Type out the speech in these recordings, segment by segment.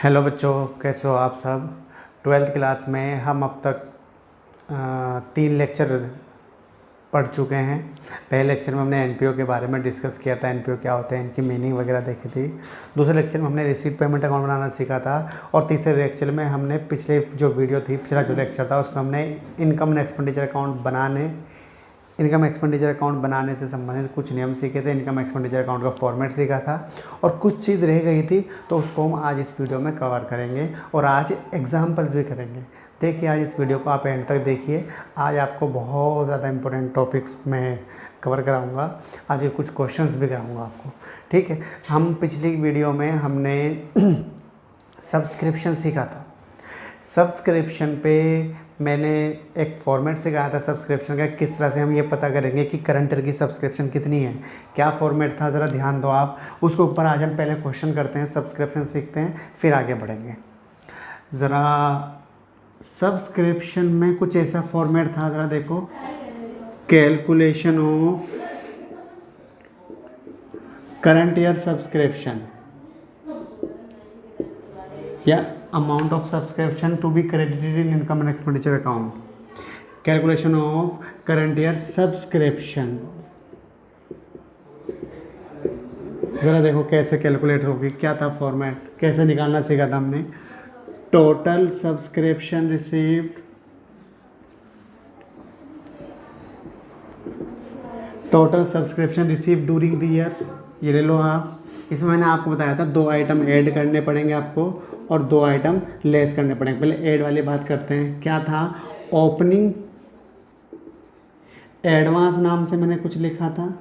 Hello बच्चों, कैसे हो आप सब। 12th क्लास में हम अब तक 3 लेक्चर पढ़ चुके हैं। पहले लेक्चर में हमने एनपीओ के बारे में डिस्कस किया था, एनपीओ क्या होता है, इनकी मीनिंग वगैरह देखी थी। दूसरे लेक्चर में हमने रिसीट पेमेंट अकाउंट बनाना सीखा था। और तीसरे लेक्चर में हमने पिछला जो लेक्चर था उसमें हमने इनकम एक्सपेंडिचर अकाउंट बनाने से संबंधित कुछ नियम सीखे थे। इनकम एक्सपेंडिचर अकाउंट का फॉर्मेट सीखा था और कुछ चीज़ रह गई थी, तो उसको हम आज इस वीडियो में कवर करेंगे और आज एग्जाम्पल्स भी करेंगे। देखिए, आज इस वीडियो को आप एंड तक देखिए। आज आपको बहुत ज़्यादा इंपॉर्टेंट टॉपिक्स में कवर कराऊंगा। आज कुछ क्वेश्चंस भी कराऊंगा आपको, ठीक है। हम पिछली वीडियो में हमने सब्सक्रिप्शन सीखा था। सब्सक्रिप्शन पे मैंने एक फॉर्मेट सिखाया था सब्सक्रिप्शन का, किस तरह से हम ये पता करेंगे कि करंट ईयर की सब्सक्रिप्शन कितनी है। क्या फॉर्मेट था, ज़रा ध्यान दो आप उसके ऊपर। आज हम पहले क्वेश्चन करते हैं, सब्सक्रिप्शन सीखते हैं, फिर आगे बढ़ेंगे। ज़रा सब्सक्रिप्शन में कुछ ऐसा फॉर्मेट था, ज़रा देखो। Calculation of current year subscription या amount of subscription to be credited in income and expenditure account. Calculation of current year subscription. ज़रा देखो कैसे कैलकुलेट होगी, क्या था फॉर्मेट, कैसे निकालना सीखा था हमने। Total subscription received, total subscription received during the year, ये ले लो आप। इसमें मैंने आपको बताया था 2 आइटम ऐड करने पड़ेंगे आपको और 2 आइटम लेस करने पड़ेंगे। पहले ऐड वाली बात करते हैं। क्या था, ओपनिंग एडवांस नाम से मैंने कुछ लिखा था,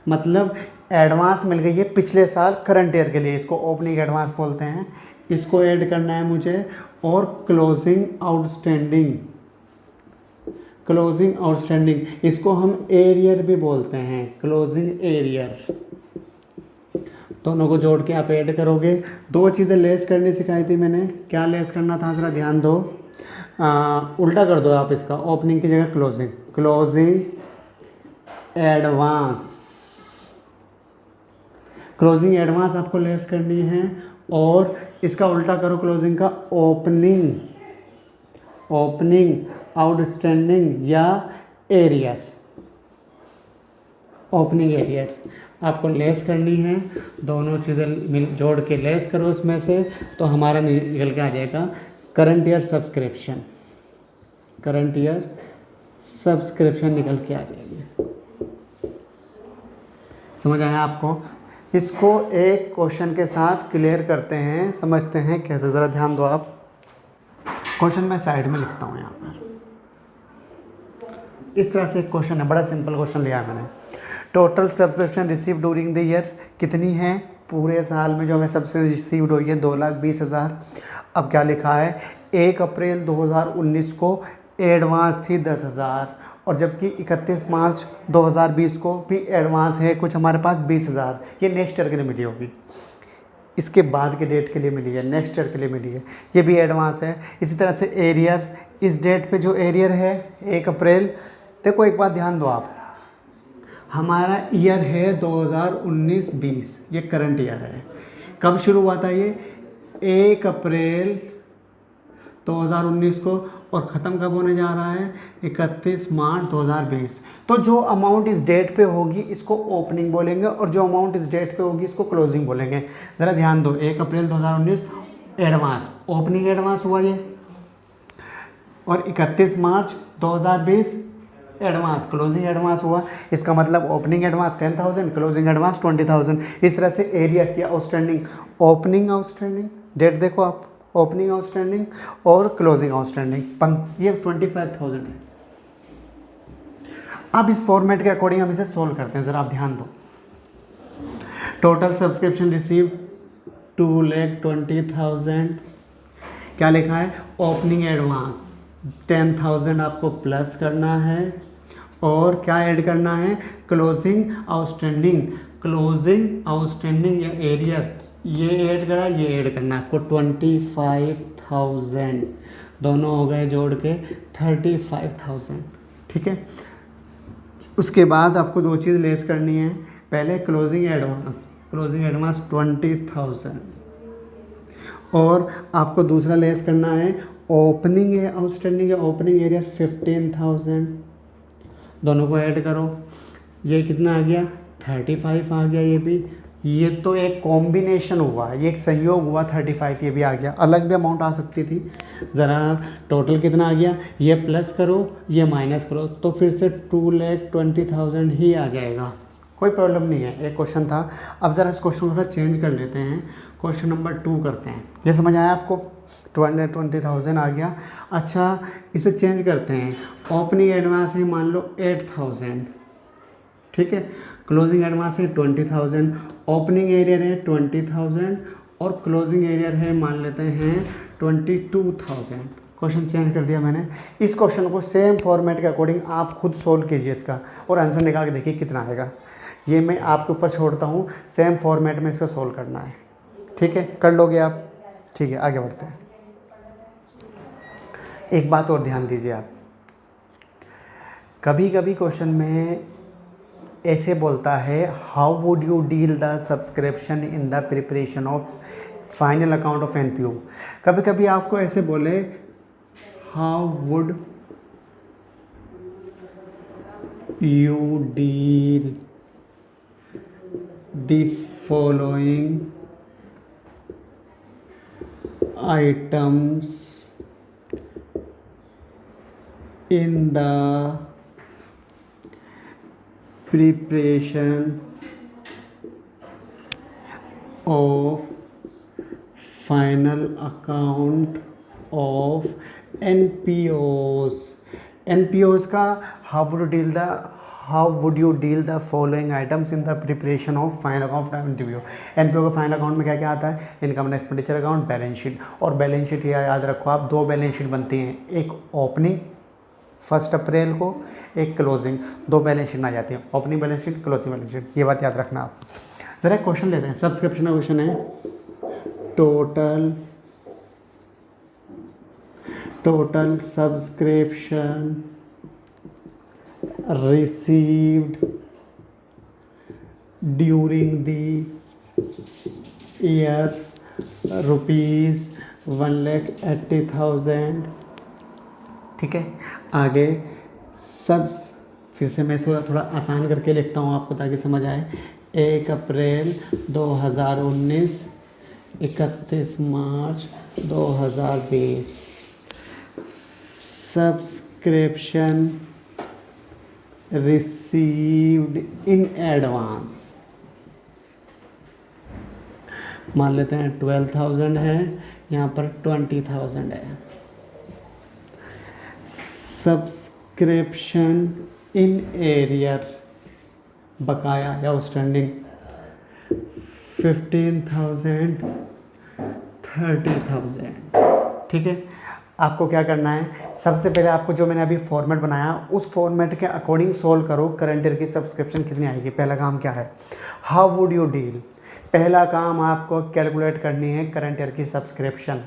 मतलब एडवांस मिल गई है पिछले साल करंट ईयर के लिए, इसको ओपनिंग एडवांस बोलते हैं। इसको ऐड करना है मुझे। और क्लोजिंग आउटस्टैंडिंग, इसको हम एरियर भी बोलते हैं, क्लोजिंग एरियर। दोनों को जोड़ के आप ऐड करोगे। 2 चीज़ें लेस करनी सिखाई थी मैंने। क्या लेस करना था, ज़रा ध्यान दो। उल्टा कर दो आप इसका, ओपनिंग की जगह क्लोजिंग एडवांस आपको लेस करनी है। और इसका उल्टा करो, क्लोजिंग का ओपनिंग आउटस्टैंडिंग या एरियर, ओपनिंग एरियर आपको लेस करनी है। दोनों चीज़ें जोड़ के लेस करो उसमें से, तो हमारा निकल के आ जाएगा करंट ईयर सब्सक्रिप्शन निकल के आ जाएगी। समझ आया आपको। इसको एक क्वेश्चन के साथ क्लियर करते हैं, समझते हैं कैसे। ज़रा ध्यान दो आप। क्वेश्चन मैं साइड में लिखता हूँ यहाँ पर। इस तरह से एक क्वेश्चन है, बड़ा सिंपल क्वेश्चन लिया है मैंने। Total subscription receive during the year कितनी है, पूरे साल में जो हमें सब्सक्रिप्शन रिसीव्ड हुई है 2,20,000। अब क्या लिखा है, 1 अप्रैल 2019 को एडवांस थी 10,000 और जबकि 31 मार्च 2020 को भी एडवांस है कुछ हमारे पास 20,000। ये नेक्स्ट ईयर के लिए मिली होगी, इसके बाद के डेट के लिए मिली है, नेक्स्ट ईयर के लिए मिली है, ये भी एडवांस है। इसी तरह से एरियर, इस डेट पे जो एरियर है 1 अप्रैल। देखो एक बात ध्यान दो आप, हमारा ईयर है 2019-20, ये करंट ईयर है। कब शुरू हुआ था ये, 1 अप्रैल 2019 को, और ख़त्म कब होने जा रहा है, 31 मार्च 2020। तो जो अमाउंट इस डेट पे होगी इसको ओपनिंग बोलेंगे और जो अमाउंट इस डेट पे होगी इसको क्लोजिंग बोलेंगे। ज़रा ध्यान दो, 1 अप्रैल 2019 एडवांस, ओपनिंग एडवांस हुआ ये, और 31 मार्च 2020 एडवांस, क्लोजिंग एडवांस हुआ। इसका मतलब ओपनिंग एडवांस 10,000, क्लोजिंग एडवांस 20,000। इस तरह से एरिया या आउटस्टैंडिंग, ओपनिंग आउटस्टैंडिंग, डेट देखो आप, ओपनिंग आउटस्टैंडिंग और क्लोजिंग आउटस्टैंडिंग, ये 25,000 है। अब इस फॉर्मेट के अकॉर्डिंग हम इसे सोल्व करते हैं, ज़रा आप ध्यान दो। टोटल सब्सक्रिप्शन रिसीव 2,20,000, क्या लिखा है, ओपनिंग एडवांस 10,000 आपको प्लस करना है और क्या ऐड करना है, क्लोजिंग आउटस्टैंडिंग या एरियर, ये ऐड करा, ये ऐड करना आपको 25,000, दोनों हो गए जोड़ के 35,000, ठीक है। उसके बाद आपको 2 चीज़ लेस करनी है। पहले क्लोजिंग एडवांस 20,000 और आपको दूसरा लेस करना है ओपनिंग है, आउटस्टैंडिंग है, ओपनिंग एरिया 15,000, दोनों को ऐड करो, ये कितना आ गया 35 आ गया। ये भी, ये तो एक कॉम्बिनेशन हुआ, ये एक संयोग हुआ 35, ये भी आ गया। अलग भी अमाउंट आ सकती थी। ज़रा टोटल कितना आ गया, ये प्लस करो ये माइनस करो, तो फिर से 2,20,000 ही आ जाएगा, कोई प्रॉब्लम नहीं है। एक क्वेश्चन था। अब ज़रा इस क्वेश्चन को थोड़ा चेंज कर लेते हैं, क्वेश्चन नंबर 2 करते हैं। ये समझ आया आपको, 220,000 आ गया। अच्छा, इसे चेंज करते हैं, ओपनिंग एडवांस है मान लो 8,000, ठीक है, क्लोजिंग एडवांस है 20,000, ओपनिंग एरियर है 20,000 और क्लोजिंग एरियर है मान लेते हैं 22,000। क्वेश्चन चेंज कर दिया मैंने। इस क्वेश्चन को सेम फॉर्मेट के अकॉर्डिंग आप खुद सोल्व कीजिए इसका और आंसर निकाल के देखिए कितना आएगा। ये मैं आपके ऊपर छोड़ता हूँ, सेम फॉर्मेट में इसका सोल्व करना है, ठीक है, कर लोगे आप, ठीक है। आगे बढ़ते हैं। एक बात और ध्यान दीजिए आप, कभी कभी क्वेश्चन में ऐसे बोलता है how would you deal the subscription in the preparation of final account of NPO. कभी कभी आपको ऐसे बोले how would you deal the following items in the preparation of final account of NPOs। NPOs का how would you deal the following items in the preparation of final account of NPO। NPO का final account में क्या क्या आता है, income and expenditure account, balance sheet. और balance sheet याद रखो आप, दो बैलेंस शीट बनती हैं, एक ओपनिंग 1 अप्रैल को, एक क्लोजिंग, दो बैलेंस शीट में आ जाती है, opening balance sheet, closing balance sheet. ये बात याद रखना आप। ज़रा क्वेश्चन लेते हैं, सब्सक्रिप्शन का क्वेश्चन है, total subscription received during the year ₹1,80,000, ठीक है। आगे सब, फिर से मैं थोड़ा आसान करके लिखता हूँ आपको ताकि समझ आए। 1 अप्रैल 2019, 31 मार्च 2020, सब्सक्रिप्शन रिसीव्ड इन एडवांस मान लेते हैं 12,000 है, यहाँ पर 20,000 है। सब्सक्रिप्शन इन एरियर बकाया या आउटस्टैंडिंग 15,000, 30,000, ठीक है। आपको क्या करना है, सबसे पहले आपको जो मैंने अभी फॉर्मेट बनाया उस फॉर्मेट के अकॉर्डिंग सोल्व करो करंट ईयर की सब्सक्रिप्शन कितनी आएगी। पहला काम क्या है, हाउ वुड यू डील। पहला काम आपको कैलकुलेट करनी है करंट ईयर की सब्सक्रिप्शन,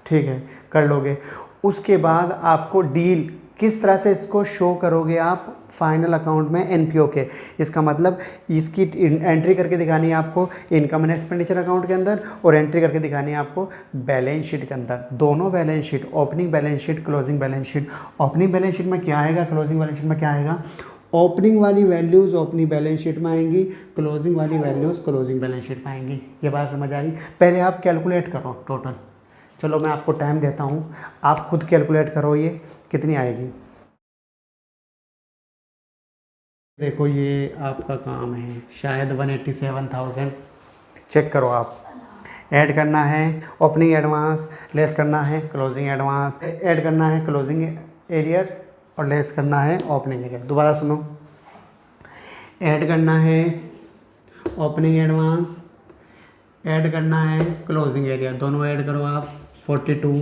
ठीक है, कर लोगे। उसके बाद आपको डील किस तरह से इसको शो करोगे आप फाइनल अकाउंट में एनपीओ के। इसका मतलब इसकी एंट्री करके दिखानी है आपको इनकम एंड एक्सपेंडिचर अकाउंट के अंदर और एंट्री करके दिखानी है आपको बैलेंस शीट के अंदर। दोनों balance sheet, opening balance sheet, closing balance sheet. Opening balance sheet में क्या आएगा, क्लोजिंग बैलेंस शीट में क्या आएगा। ओपनिंग वाली वैल्यूज़ ओपनिंग बैलेंस शीट में आएंगी, क्लोजिंग वाली वैल्यूज़ क्लोजिंग बैलेंस शीट में आएंगी। ये बात समझ आई। पहले आप कैलकुलेट करो टोटल, चलो मैं आपको टाइम देता हूँ, आप खुद कैलकुलेट करो ये कितनी आएगी। देखो ये आपका काम है, शायद 187,000 चेक करो आप। ऐड करना है ओपनिंग एडवांस, लेस करना है क्लोजिंग एडवांस, ऐड करना है क्लोजिंग एरियर और लेस करना है ओपनिंग एरियर। दोबारा सुनो, ऐड करना है ओपनिंग एडवांस, ऐड करना है क्लोजिंग एरियर, दोनों ऐड करो आप 42।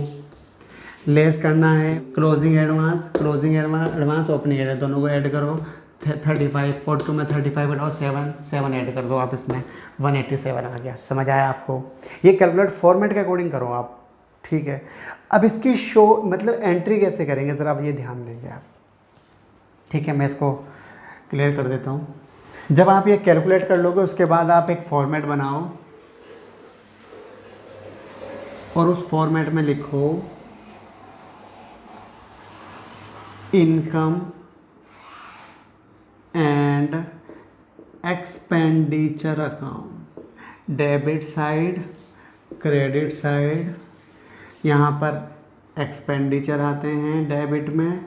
लेस करना है क्लोजिंग एडवांस ओपनिंग एरियर, दोनों को ऐड करो 35। 42 में 35 घटाओ 7 ऐड कर दो आप, इसमें 187 आ गया। समझ आया आपको। ये कैलकुलेट फॉर्मेट के अकॉर्डिंग करो आप, ठीक है। अब इसकी शो मतलब एंट्री कैसे करेंगे ज़रा अब ये ध्यान देंगे आप, ठीक है। मैं इसको क्लियर कर देता हूँ। जब आप ये कैलकुलेट कर लोगे उसके बाद आप एक फॉर्मेट बनाओ, और उस फॉर्मेट में लिखो income and expenditure account, debit side, credit side, यहाँ पर एक्सपेंडिचर आते हैं डेबिट में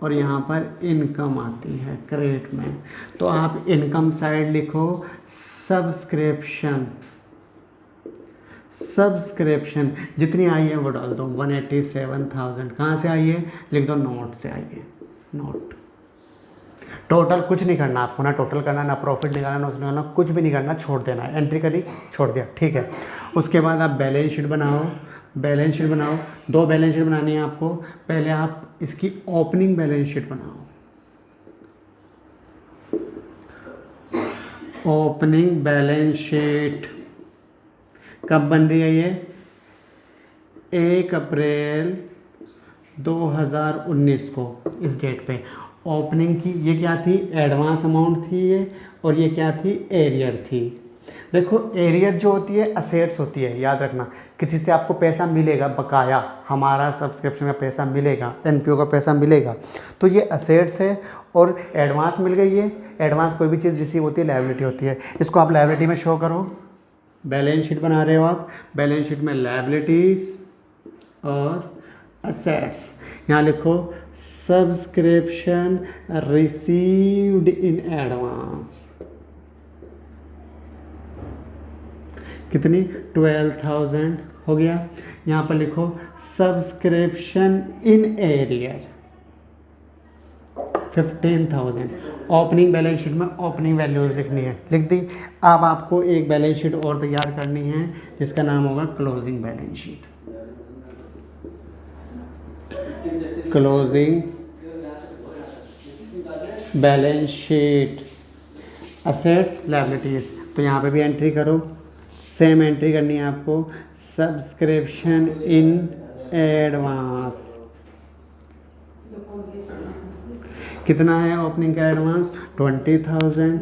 और यहाँ पर इनकम आती है क्रेडिट में। तो आप इनकम साइड लिखो सब्सक्रिप्शन, सब्सक्रिप्शन जितनी आई है वो डाल दो 187,000। कहाँ से आई है? लिख दो नोट से आई है, नोट। टोटल कुछ नहीं करना आपको, ना टोटल करना, ना प्रॉफिट निकालना, ना निकालना, कुछ भी नहीं करना, छोड़ देना है। एंट्री करी, छोड़ दिया, ठीक है। उसके बाद आप बैलेंस शीट बनाओ, बैलेंस शीट बनाओ। 2 बैलेंस शीट बनानी है आपको। पहले आप इसकी ओपनिंग बैलेंस शीट बनाओ, ओपनिंग बैलेंस शीट कब बन रही है? ये 1 अप्रैल 2019 को, इस डेट पे ओपनिंग की। ये क्या थी? एडवांस अमाउंट थी ये, और ये क्या थी? एरियर थी। देखो एरियर जो होती है असेट्स होती है, याद रखना। किसी से आपको पैसा मिलेगा बकाया, हमारा सब्सक्रिप्शन का पैसा मिलेगा, एनपीओ का पैसा मिलेगा, तो ये असेट्स है। और एडवांस मिल गई है, एडवांस कोई भी चीज़ रिसीव होती है लायबिलिटी होती है। इसको आप लायबिलिटी में शो करो। बैलेंस शीट बना रहे हो आप, बैलेंस शीट में लायबिलिटीज़ और असेट्स, यहाँ लिखो सब्सक्रिप्शन रिसीव्ड इन एडवांस। कितनी? 12,000 हो गया। यहाँ पर लिखो subscription in arrear 15,000। Opening balance sheet में ओपनिंग वैल्यूज लिखनी है, लिख दी। अब आपको एक बैलेंस शीट और तैयार करनी है जिसका नाम होगा closing balance sheet. Closing balance sheet, assets liabilities. तो यहाँ पे भी एंट्री करो, सेम एंट्री करनी है आपको, सब्सक्रिप्शन इन एडवांस। कितना है ओपनिंग का एडवांस? 20,000।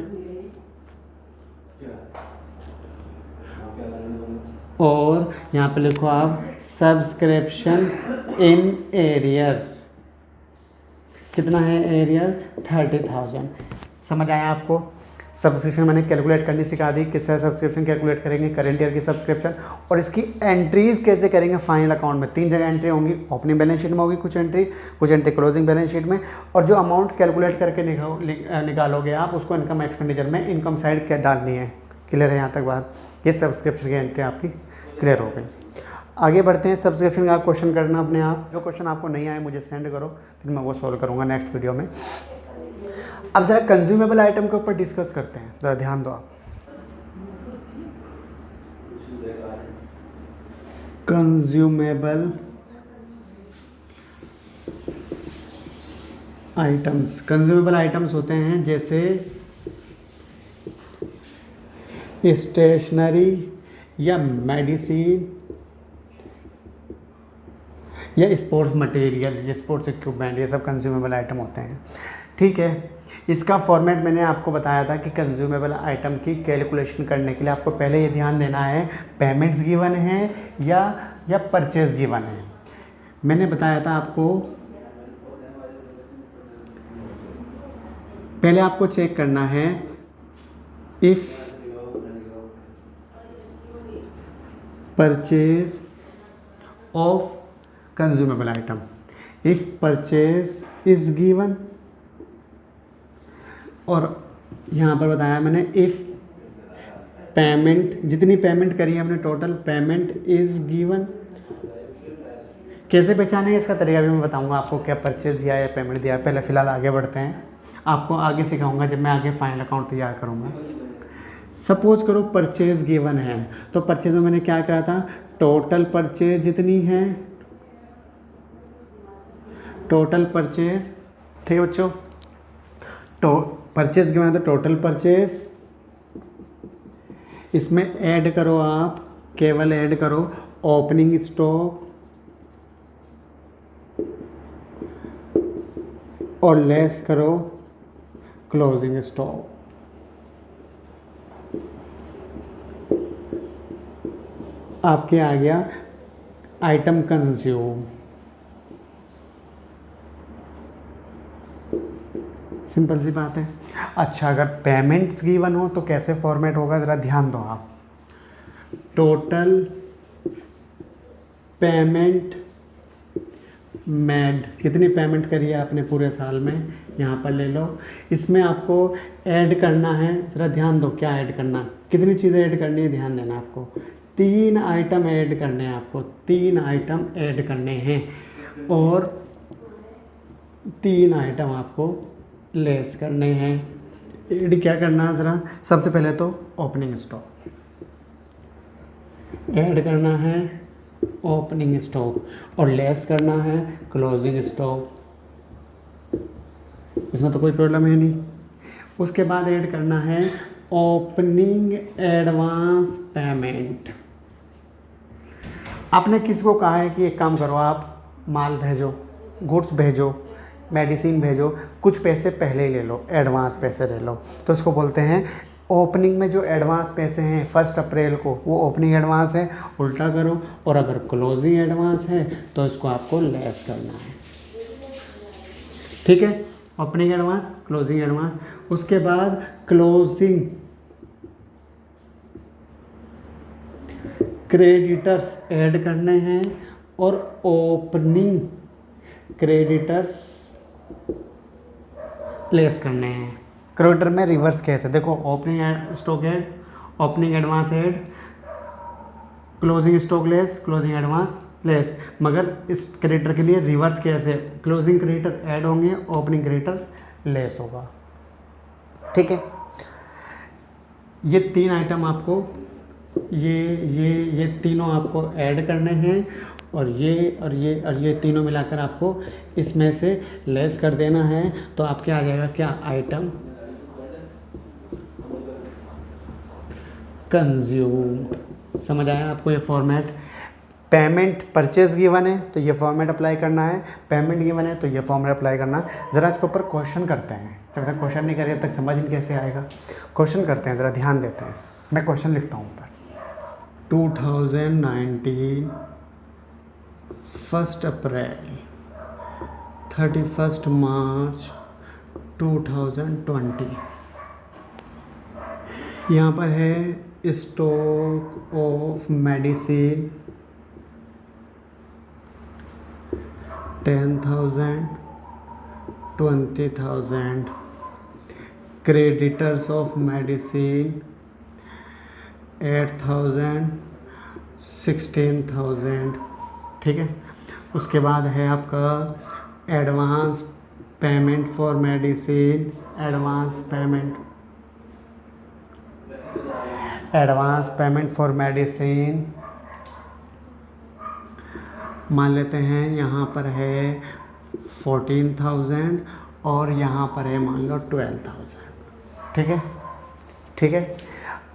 और यहाँ पे लिखो आप सब्सक्रिप्शन इन एरियर। कितना है एरियर? 30,000। समझ आया आपको? सब्सक्रिप्शन मैंने कैलकुलेट करनी सिखा दी, किस तरह सब्सक्रिप्शन कैलकुलेट करेंगे, करंट ईयर की सब्सक्रिप्शन, और इसकी एंट्रीज कैसे करेंगे फाइनल अकाउंट में। 3 जगह एंट्री होंगी, ओपनिंग बैलेंस शीट में होगी कुछ एंट्री क्लोजिंग बैलेंस शीट में, और जो अमाउंट कैलकुलेट करके निकालोगे आप उसको इनकम एक्सपेंडिचर में इनकम साइड क्या डालनी है। क्लियर है यहाँ तक बात? ये सब्सक्रिप्शन की एंट्री आपकी क्लियर हो गई। आगे बढ़ते हैं। सब्सक्रिप्शन का क्वेश्चन करना अपने आप, जो क्वेश्चन आपको नहीं आए मुझे सेंड करो, फिर मैं वो सॉल्व करूँगा नेक्स्ट वीडियो में। अब ज़रा कंज्यूमेबल आइटम के ऊपर डिस्कस करते हैं, ज़रा ध्यान दो आप। कंज्यूमेबल आइटम्स, कंज्यूमेबल आइटम्स होते हैं जैसे स्टेशनरी या मेडिसिन या स्पोर्ट्स मटेरियल या स्पोर्ट्स इक्विपमेंट, ये सब कंज्यूमेबल आइटम होते हैं। ठीक है, इसका फॉर्मेट मैंने आपको बताया था कि कंज्यूमेबल आइटम की कैलकुलेशन करने के लिए आपको पहले ये ध्यान देना है पेमेंट्स गिवन है या परचेज गिवन है। मैंने बताया था आपको, पहले आपको चेक करना है if purchase of consumable item, if purchase is given, और यहाँ पर बताया मैंने इफ पेमेंट, जितनी पेमेंट करी है हमने टोटल पेमेंट इज गिवन। कैसे पहचानेंगे इसका तरीका भी मैं बताऊंगा आपको, क्या परचेज दिया है या पेमेंट दिया है। पहले फ़िलहाल आगे बढ़ते हैं, आपको आगे सिखाऊंगा जब मैं आगे फाइनल अकाउंट तैयार करूँगा। सपोज करो परचेज गिवन है, तो परचेज में मैंने क्या कहा था, टोटल परचेज जितनी है, टोटल परचेज, ठीक है बच्चों, तो परचेज गिवन है तो टोटल परचेज, इसमें ऐड करो आप, केवल ऐड करो ओपनिंग स्टॉक और लेस करो क्लोजिंग स्टॉक। आपके आ गया आइटम कंज्यूम, सिंपल सी बात है। अच्छा, अगर पेमेंट्स गिवन हो तो कैसे फॉर्मेट होगा, ज़रा ध्यान दो आप। टोटल पेमेंट मेड, कितनी पेमेंट करी है आपने पूरे साल में, यहाँ पर ले लो। इसमें आपको ऐड करना है, ज़रा ध्यान दो क्या ऐड करना, कितनी चीज़ें ऐड करनी है, ध्यान देना आपको। 3 आइटम ऐड करने हैं आपको, 3 आइटम ऐड करने हैं और 3 आइटम आपको लेस करने हैं। ऐड क्या करना है ज़रा, सबसे पहले तो ओपनिंग स्टॉक ऐड करना है, ओपनिंग स्टॉक, और लेस करना है क्लोजिंग स्टॉक, इसमें तो कोई प्रॉब्लम है नहीं। उसके बाद ऐड करना है ओपनिंग एडवांस पेमेंट। आपने किसको कहा है कि एक काम करो, आप माल भेजो, गुड्स भेजो, मेडिसिन भेजो, कुछ पैसे पहले ही ले लो, एडवांस पैसे ले लो, तो इसको बोलते हैं ओपनिंग में जो एडवांस पैसे हैं 1 अप्रैल को, वो ओपनिंग एडवांस है, उल्टा करो। और अगर क्लोजिंग एडवांस है तो इसको आपको लेस करना है, ठीक है। Opening advance, closing advance. उसके बाद क्लोजिंग क्रेडिटर्स ऐड करने हैं और ओपनिंग क्रेडिटर्स लेस करने हैं। क्रेडिटर में रिवर्स केस है, देखो opening stock add, opening advance add, closing stock less, closing advance less, मगर इस क्रेडिटर के लिए रिवर्स केस है, क्लोजिंग क्रेडिटर ऐड होंगे, ओपनिंग क्रेडिटर लेस होगा, ठीक है। ये 3 आइटम आपको ये तीनों आपको ऐड करने हैं और ये तीनों मिलाकर आपको इसमें से लेस कर देना है, तो आपके आ जाएगा क्या, आइटम कंज्यूम। समझ आया आपको ये फॉर्मेट। पेमेंट परचेज गिवन है तो ये फॉर्मेट अप्लाई करना है, पेमेंट गिवन है तो ये फॉर्मेट अप्लाई करना है। ज़रा इसके ऊपर क्वेश्चन करते हैं, जब तक क्वेश्चन नहीं करिए तब तक समझ नहीं कैसे आएगा। क्वेश्चन करते हैं, ज़रा ध्यान देते हैं। मैं क्वेश्चन लिखता हूँ ऊपर। 2019 1 अप्रैल 31 मार्च 2020। यहाँ पर है stock of medicine 10,000 20,000, creditors of medicine 8,000 16,000, ठीक है। उसके बाद है आपका advance payment for medicine, advance payment for medicine मान लेते हैं, यहाँ पर है 14,000 और यहाँ पर है मान लो 12,000, ठीक है, ठीक है।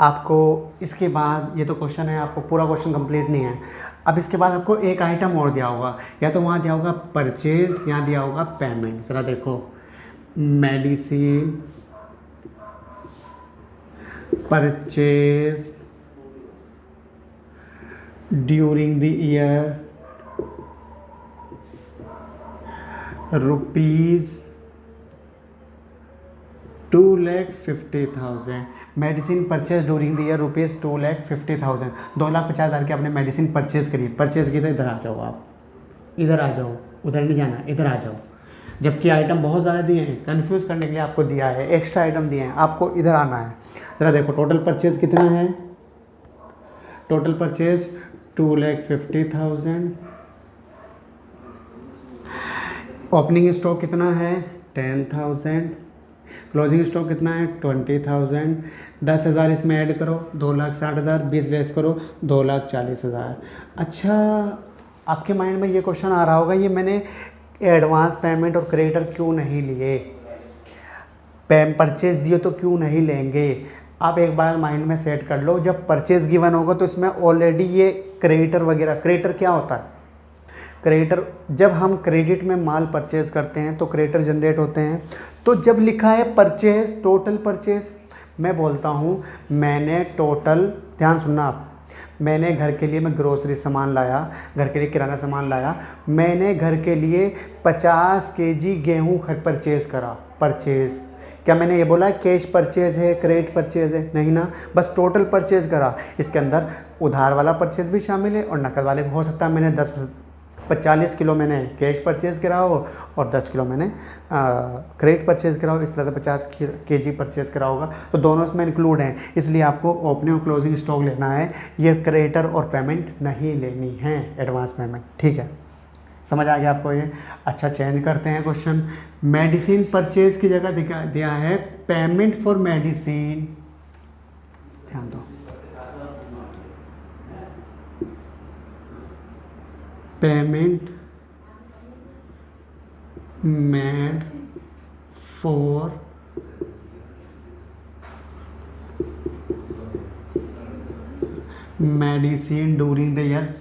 आपको इसके बाद, ये तो क्वेश्चन है, आपको पूरा क्वेश्चन कंप्लीट नहीं है। अब इसके बाद आपको एक आइटम और दिया होगा, या तो वहाँ दिया होगा परचेज, यहाँ दिया होगा पेमेंट। ज़रा देखो, medicine purchase during the year ₹2,50,000, medicine purchase during the year ₹2,50,000, 2,50,000 की आपने मेडिसिन परचेज करी, परचेज की तो इधर आ जाओ, आप इधर आ जाओ, उधर नहीं जाना, इधर आ जाओ। जबकि आइटम बहुत ज़्यादा दिए हैं, कंफ्यूज करने के लिए आपको दिया है, एक्स्ट्रा आइटम दिए हैं, आपको इधर आना है। ज़रा देखो टोटल परचेज कितना है, टोटल परचेज 2,50,000, ओपनिंग स्टॉक कितना है 10,000, क्लोजिंग स्टॉक कितना है 20,000, 10,000 इसमें ऐड करो 2,60,000, 20 लेस करो 2,40,000। अच्छा, आपके माइंड में ये क्वेश्चन आ रहा होगा, ये मैंने एडवांस पेमेंट और क्रेडिटर क्यों नहीं लिए, परचेज दिए तो क्यों नहीं लेंगे। आप एक बार माइंड में सेट कर लो, जब परचेज गिवन होगा तो इसमें ऑलरेडी ये क्रेडिटर वगैरह, क्रेडिटर क्या होता है, क्रेडिटर जब हम क्रेडिट में माल परचेज करते हैं तो क्रेडिटर जनरेट होते हैं। तो जब लिखा है परचेज, टोटल परचेज, मैं बोलता हूँ मैंने टोटल, ध्यान सुनना आप, मैंने घर के लिए मैं ग्रोसरी सामान लाया, घर के लिए किराना सामान लाया, मैंने घर के लिए 50 केजी गेहूँ परचेज़ करा। परचेज़, क्या मैंने ये बोला कैश परचेज़ है, क्रेडिट परचेज़ है? नहीं ना, बस टोटल परचेज़ करा। इसके अंदर उधार वाला परचेज़ भी शामिल है और नकद वाले भी हो सकता है। मैंने 40 किलो मैंने कैश परचेज़ करा हो और 10 किलो मैंने क्रेडिट परचेज़ करा हो, इस तरह से 50 केजी परचेज़ करा होगा, तो दोनों इसमें इंक्लूड हैं। इसलिए आपको ओपनिंग और क्लोजिंग स्टॉक लेना है, ये क्रेडिटर और पेमेंट नहीं लेनी है, एडवांस पेमेंट। ठीक है, समझ आ गया आपको ये? अच्छा, चेंज करते हैं क्वेश्चन। मेडिसिन परचेज की जगह दिया है पेमेंट फॉर मेडिसिन। ध्यान दो, payment made for medicine during the year.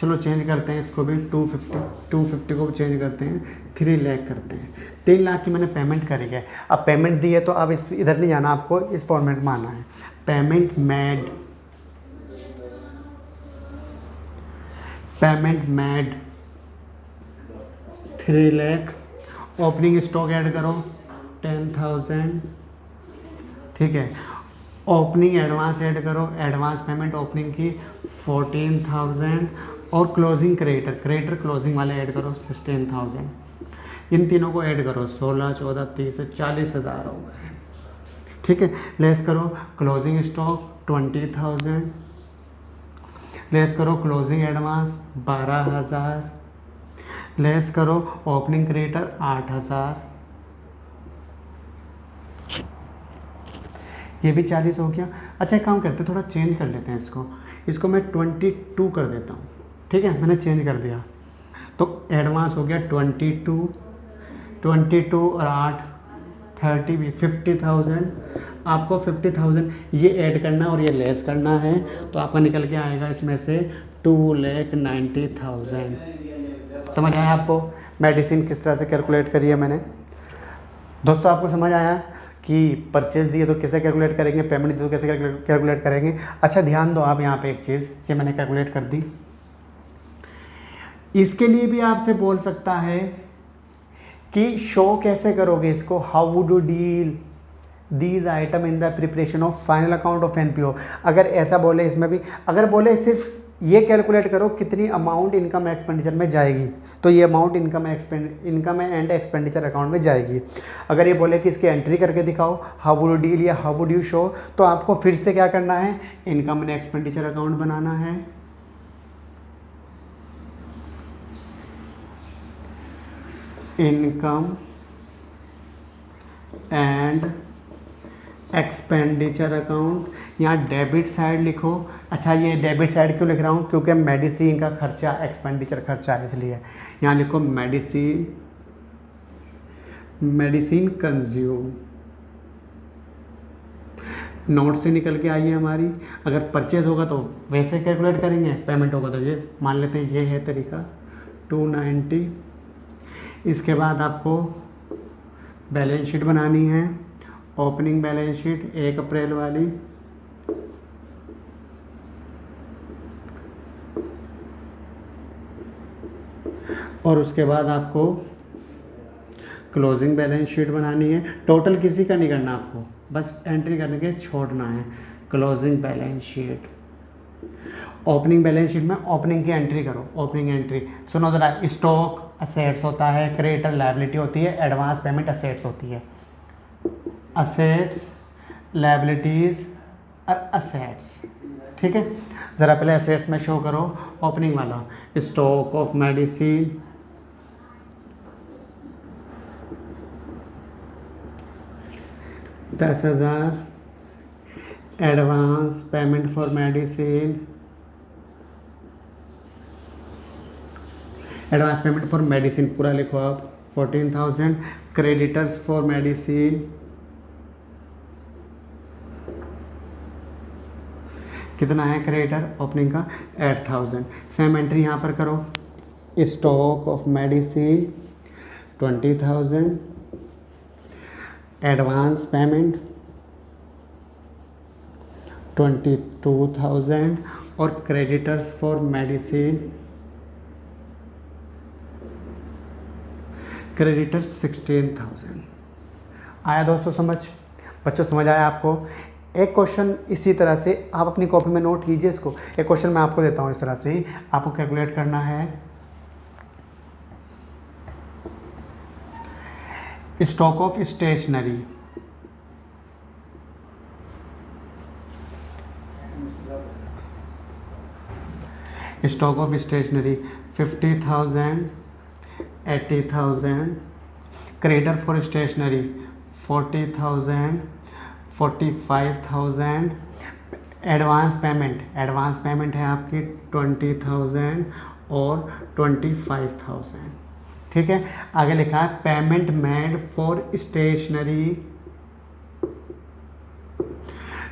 चलो चेंज करते हैं इसको भी, 250 को चेंज करते हैं, 3 लाख करते हैं। 3 लाख की मैंने पेमेंट करी है। अब पेमेंट दी है तो अब इस इधर नहीं जाना, आपको इस फॉर्मेट में आना है। Payment made 3 lakh. Opening stock add करो 10,000। ठीक है, ओपनिंग एडवांस ऐड करो, एडवांस पेमेंट ओपनिंग की 14,000 और क्लोजिंग क्रेडिटर क्लोजिंग वाले ऐड करो 16,000। इन तीनों को ऐड करो 16, 14, 30, 40,000 हो गए। ठीक है, लेस करो क्लोजिंग स्टॉक 20,000, लेस करो क्लोजिंग एडवांस 12,000, लेस करो ओपनिंग क्रेडिटर 8,000, ये भी 40 हो गया। अच्छा, एक काम करते हैं, थोड़ा चेंज कर लेते हैं इसको मैं 22 कर देता हूँ। ठीक है, मैंने चेंज कर दिया तो एडवांस हो गया 22 और 8 30 भी 50,000। आपको 50,000 ये ऐड करना और ये लेस करना है, तो आपका निकल के आएगा इसमें से 2,90,000। समझ आया आपको मेडिसिन किस तरह से कैलकुलेट करी है मैंने? दोस्तों, आपको समझ आया कि परचेज दिए तो कैसे कैलकुलेट करेंगे, पेमेंट दिए तो कैसे कैलकुलेट करेंगे? अच्छा, ध्यान दो आप यहाँ पे एक चीज़, ये मैंने कैलकुलेट कर दी। इसके लिए भी आपसे बोल सकता है कि शो कैसे करोगे इसको, how would you deal these item in the preparation of final account of NPO. अगर ऐसा बोले इसमें भी, अगर बोले सिर्फ ये कैलकुलेट करो कितनी अमाउंट इनकम एक्सपेंडिचर में जाएगी, तो ये amount income and expenditure account में जाएगी। अगर ये बोले कि इसकी एंट्री करके दिखाओ, हाउ वुड यू डील या हाउ वुड यू शो, तो आपको फिर से क्या करना है, इनकम एंड एक्सपेंडिचर अकाउंट बनाना है। इनकम एंड एक्सपेंडिचर अकाउंट, यहाँ डेबिट साइड लिखो। अच्छा, ये डेबिट साइड क्यों लिख रहा हूँ? क्योंकि मेडिसिन का खर्चा एक्सपेंडिचर खर्चा है, इसलिए यहाँ लिखो मेडिसिन कंज्यूम। नोट से निकल के आई है हमारी। अगर परचेज होगा तो वैसे कैलकुलेट करेंगे, पेमेंट होगा तो ये मान लेते हैं, ये है तरीका 290। इसके बाद आपको बैलेंस शीट बनानी है, ओपनिंग बैलेंस शीट 1 अप्रैल वाली, और उसके बाद आपको क्लोजिंग बैलेंस शीट बनानी है। टोटल किसी का नहीं करना आपको, बस एंट्री करने के छोड़ना है। Closing balance sheet, opening balance sheet में ओपनिंग की एंट्री करो, ओपनिंग एंट्री। सुनो ज़रा, स्टॉक असेट्स होता है, क्रेडिटर लायबिलिटी होती है, एडवांस पेमेंट असेट्स होती है। असेट्स, लायबिलिटीज़ और असेट्स। ठीक है, ज़रा पहले असेट्स में शो करो ओपनिंग वाला, stock of medicine, $10,000, advance payment for medicine, advance payment for medicine पूरा लिखो आप 14,000, क्रेडिटर्स फॉर मेडिसिन कितना है, क्रेडिटर ओपनिंग का 8,000। सेम एंट्री यहाँ पर करो, stock of medicine 20,000, advance payment 22,000 और क्रेडिटर्स फॉर मेडिसिन, क्रेडिटर्स 16,000। आया दोस्तों समझ? बच्चों समझ आया आपको? एक क्वेश्चन इसी तरह से आप अपनी कॉपी में नोट कीजिए इसको। एक क्वेश्चन मैं आपको देता हूँ इस तरह से, आपको कैलकुलेट करना है stock of stationery, stock of stationery 50,000, 80,000, creditor for stationery 40,000, 45,000, advance payment है आपकी 20,000 और 25,000। ठीक है, आगे लिखा है payment made for stationery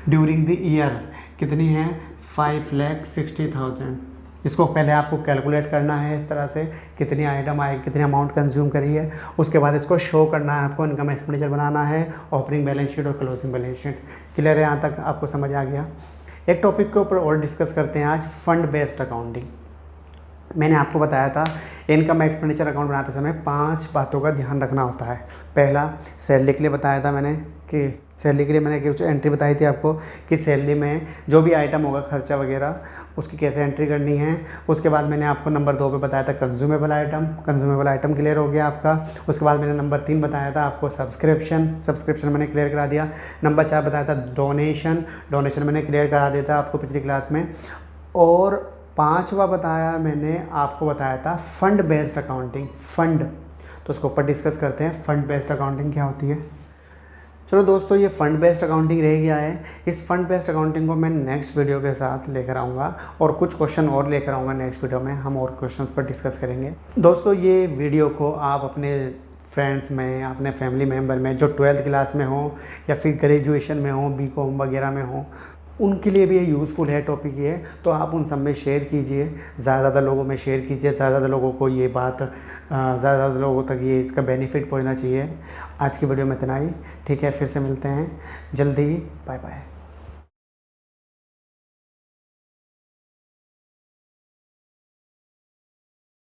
during the year, कितनी है 5,60,000। इसको पहले आपको कैलकुलेट करना है इस तरह से, कितनी आइटम आएगी, कितनी अमाउंट कंज्यूम करी है, उसके बाद इसको शो करना है आपको, इनकम एक्सपेंडिचर बनाना है, ओपनिंग बैलेंस शीट और क्लोजिंग बैलेंस शीट। क्लियर है? यहाँ तक आपको समझ आ गया। एक टॉपिक के ऊपर और डिस्कस करते हैं आज, फंड बेस्ड अकाउंटिंग। मैंने आपको बताया था इनकम एक्सपेंडिचर अकाउंट बनाते समय 5 बातों का ध्यान रखना होता है। पहला, सैलरी के लिए बताया था मैंने कि सैलरी के लिए मैंने कुछ एंट्री बताई थी आपको कि सैलरी में जो भी आइटम होगा खर्चा वगैरह उसकी कैसे एंट्री करनी है। उसके बाद मैंने आपको नंबर 2 पे बताया था कंज्यूमेबल आइटम क्लियर हो गया आपका। उसके बाद मैंने नंबर 3 बताया था आपको सब्सक्रिप्शन मैंने क्लियर करा दिया। नंबर 4 बताया था डोनेशन मैंने क्लियर करा दिया था आपको पिछली क्लास में। और 5वां बताया था फंड बेस्ड अकाउंटिंग, फंड। तो उसको ऊपर डिस्कस करते हैं, फंड बेस्ड अकाउंटिंग क्या होती है। चलो दोस्तों, ये फंड बेस्ड अकाउंटिंग रह गया है। इस फंड बेस्ड अकाउंटिंग को मैं नेक्स्ट वीडियो के साथ लेकर आऊँगा और कुछ क्वेश्चन और लेकर आऊँगा नेक्स्ट वीडियो में, हम और क्वेश्चंस पर डिस्कस करेंगे। दोस्तों, ये वीडियो को आप अपने फ्रेंड्स में, अपने फैमिली मेम्बर में जो 12th क्लास में हो या फिर ग्रेजुएशन में हो, BCom वगैरह में हो, उनके लिए भी ये यूज़फुल है टॉपिक ये। तो आप उन सब में शेयर कीजिए, ज़्यादा लोगों में शेयर कीजिए, ज़्यादा लोगों को ये बात, ज़्यादा लोगों तक ये इसका बेनिफिट पहुंचना चाहिए। आज की वीडियो में इतना ही। ठीक है, फिर से मिलते हैं जल्दी ही। Bye bye.